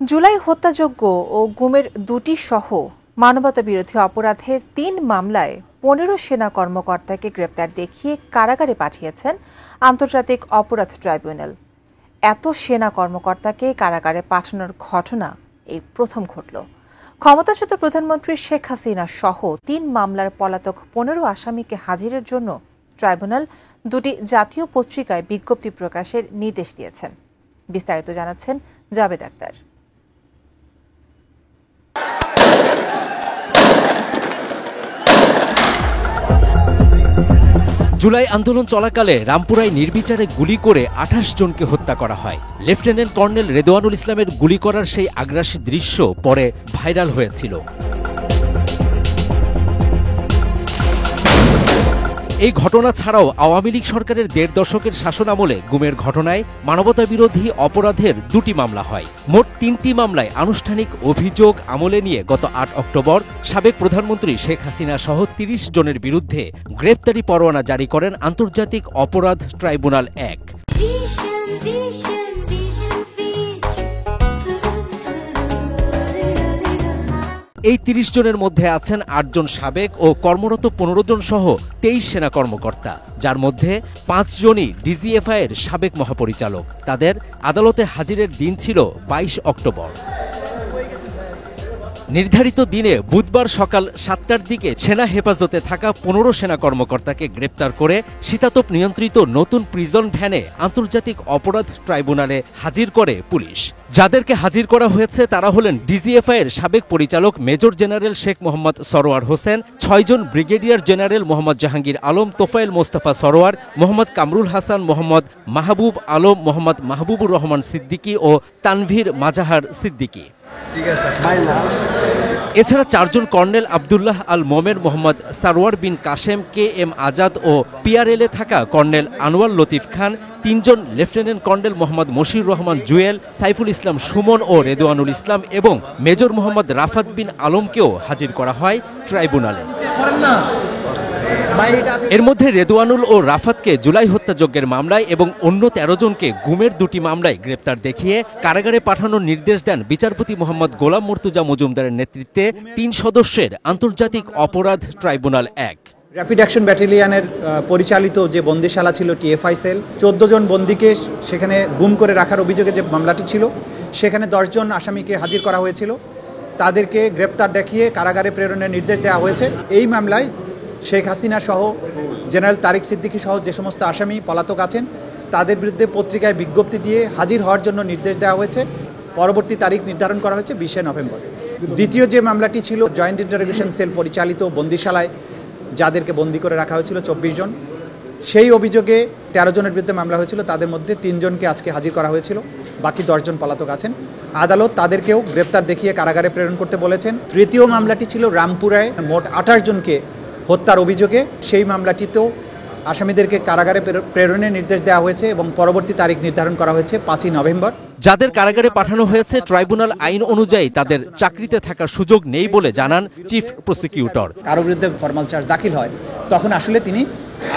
জুলাই হত্যাযজ্ঞ ও গুমের দুটি সহ মানবতাবিরোধী অপরাধের ৩ মামলায় ১৫ সেনা কর্মকর্তাকে গ্রেপ্তার দেখিয়ে কারাগারে পাঠিয়েছেন আন্তর্জাতিক অপরাধ ট্রাইব্যুনাল। এত সেনা কর্মকর্তাকে কারাগারে পাঠানোর ঘটনা এই প্রথম ঘটল। ক্ষমতাচ্যুত প্রধানমন্ত্রী শেখ হাসিনা সহ ৩ মামলার পলাতক ১৫ আসামিকে হাজিরের জন্য ট্রাইব্যুনাল দুটি জাতীয় পত্রিকায় বিজ্ঞপ্তি প্রকাশের নির্দেশ দিয়েছেন। বিস্তারিত জানাচ্ছেন জাবেদ আক্তার। জুলাই আন্দোলন চলাকালে রামপুরায় নির্বিচারে গুলি করে ২৮ জনকে হত্যা করা হয়। লেফটেন্যান্ট কর্নেল রেদওয়ানুল ইসলামের গুলি করার সেই আগ্রাসী দৃশ্য পরে ভাইরাল হয়েছিল। এই ঘটনা ছাড়াও আওয়ামী লীগ সরকারের ১.৫ দশকের শাসনামলে গুমের ঘটনায় মানবতাবিরোধী অপরাধের ২টি মামলা হয়। মোট ৩টি মামলায় আনুষ্ঠানিক অভিযোগ আমলে নিয়ে গত ৮ অক্টোবর সাবেক প্রধানমন্ত্রী শেখ হাসিনা সহ ৩০ জনের বিরুদ্ধে গ্রেপ্তারি পরোয়ানা জারি করেন আন্তর্জাতিক অপরাধ ট্রাইব্যুনাল ১। এই ৩০ জনের মধ্যে আছেন ৮ জন সাবেক ও কর্মরত ১৫ জন সহ ২৩ সেনা কর্মকর্তা, যার মধ্যে ৫ জনই ডিজিএফআই এর সাবেক মহাপরিচালক। তাদের আদালতে হাজিরের দিন ছিল ২২ অক্টোবর। নির্ধারিত দিনে বুধবার সকাল ৭টার দিকে সেনা হেফাজতে থাকা ১৫ সেনা কর্মকর্তাকে গ্রেপ্তার করে শীতাতপ নিয়ন্ত্রিত নতুন প্রিজন ভ্যানে আন্তর্জাতিক অপরাধ ট্রাইব্যুনালে হাজির করে পুলিশ। যাদেরকে হাজির করা হয়েছে তারা হলেন ডিজিএফআই এর সাবেক পরিচালক মেজর জেনারেল শেখ মোহাম্মদ সরোয়ার হোসেন, ৬ জন ব্রিগেডিয়ার জেনারেল মোহাম্মদ জাহাঙ্গীর আলম, তোফায়েল মোস্তফা সরোয়ার, মোহাম্মদ কামরুল হাসান, মোহাম্মদ মাহবুব আলম, মোহাম্মদ মাহবুবুর রহমান সিদ্দিকী ও তানভীর মাজাহার সিদ্দিকী। এছাড়া ৪ জন কর্নেল আবদুল্লাহ আল মোমেন, মোহাম্মদ সারোয়ার বিন কাশেম, কে এম আজাদ ও পিআরএলে থাকা কর্নেল আনোয়ার লতিফ খান, ৩ জন লেফটেন্যান্ট কর্নেল মোহাম্মদ মশির রহমান জুয়েল, সাইফুল ইসলাম সুমন ও রেদওয়ানুল ইসলাম এবং মেজর মোহাম্মদ রাফাত বিন আলমকেও হাজির করা হয় ট্রাইব্যুনালে। এর মধ্যে রেদওয়ানুল ও রাফাতকে জুলাই হত্যাযজ্ঞের মামলায় এবং অন্য ১৩ জনকে গুমের ২টি মামলায় গ্রেপ্তার দেখিয়ে কারাগারে পাঠানোর নির্দেশ দেন বিচারপতি মোহাম্মদ গোলাম মর্তুজা মজুমদারের নেতৃত্বে ৩ সদস্যের আন্তর্জাতিক অপরাধ ট্রাইব্যুনাল ১। র্যাপিড অ্যাকশন ব্যাটালিয়নের পরিচালিত যে বন্দিশালা ছিল টিএফআই সেল, ১৪ জন বন্দীকে সেখানে গুম করে রাখার অভিযোগে যে মামলাটি ছিল, সেখানে ১০ জন আসামিকে হাজির করা হয়েছিল। তাদেরকে গ্রেপ্তার দেখিয়ে কারাগারে প্রেরণের নির্দেশ দেওয়া হয়েছে। এই মামলায় শেখ হাসিনা সহ জেনারেল তারিক সিদ্দিকী সহ যে সমস্ত আসামি পলাতক আছেন তাদের বিরুদ্ধে পত্রিকায় বিজ্ঞপ্তি দিয়ে হাজির হওয়ার জন্য নির্দেশ দেওয়া হয়েছে। পরবর্তী তারিখ নির্ধারণ করা হয়েছে ২০শে নভেম্বর। দ্বিতীয় যে মামলাটি ছিল জয়েন্ট ইন্টারোগেশন সেল পরিচালিত বন্দিশালায় যাদেরকে বন্দি করে রাখা হয়েছিল ২৪ জন, সেই অভিযোগে ১৩ জনের বিরুদ্ধে মামলা হয়েছিল। তাদের মধ্যে ৩ জনকে আজকে হাজির করা হয়েছিল, বাকি ১০ জন পলাতক আছেন। আদালত তাদেরকেও গ্রেপ্তার দেখিয়ে কারাগারে প্রেরণ করতে বলেছেন। তৃতীয় মামলাটি ছিল রামপুরায় মোট ২৮ জনকে হত্যার অভিযোগে, সেই মামলাটিতেও আসামিদেরকে কারাগারে প্রেরণের নির্দেশ দেওয়া হয়েছে এবং পরবর্তী তারিখ নির্ধারণ করা হয়েছে ৫ই নভেম্বর। যাদের কারাগারে পাঠানো হয়েছে ট্রাইব্যুনাল আইন অনুযায়ী তাদের চাকরিতে থাকার সুযোগ নেই বলে জানান চিফ প্রসিকিউটর। কারো বিরুদ্ধে ফরমাল চার্জ দাখিল হয় তখন আসলে তিনি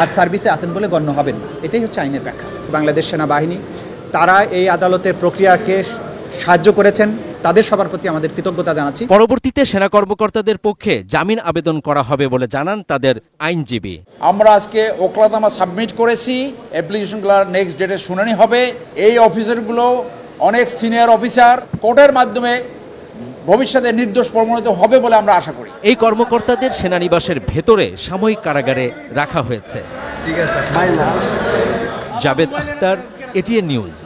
আর সার্ভিসে আছেন বলে গণ্য হবেন না। এটাই হচ্ছে আইনের ব্যাখ্যা। বাংলাদেশ সেনাবাহিনী তারা এই আদালতের প্রক্রিয়াকে সাহায্য করেছেন, তাদের সবার প্রতি আমাদের কৃতজ্ঞতা জানাচ্ছি। পরবর্তীতে সেনা কর্মকর্তাদের পক্ষে জামিন আবেদন করা হবে বলে জানান তাদের আইনজীবী। আমরা আজকে ওকলাতনামা সাবমিট করেছি, অ্যাপ্লিকেশনগুলোর নেক্সট ডেটে শুনানি হবে। এই অফিসারগুলো অনেক সিনিয়র অফিসার, কোর্টের মাধ্যমে ভবিষ্যতে নির্দোষ প্রমাণিত হবে বলে আমরা আশা করি। এই কর্মকর্তাদের সেনানিবাসের ভেতরে সাময়িক কারাগারে রাখা হয়েছে। Javed Akhtar, ATN news.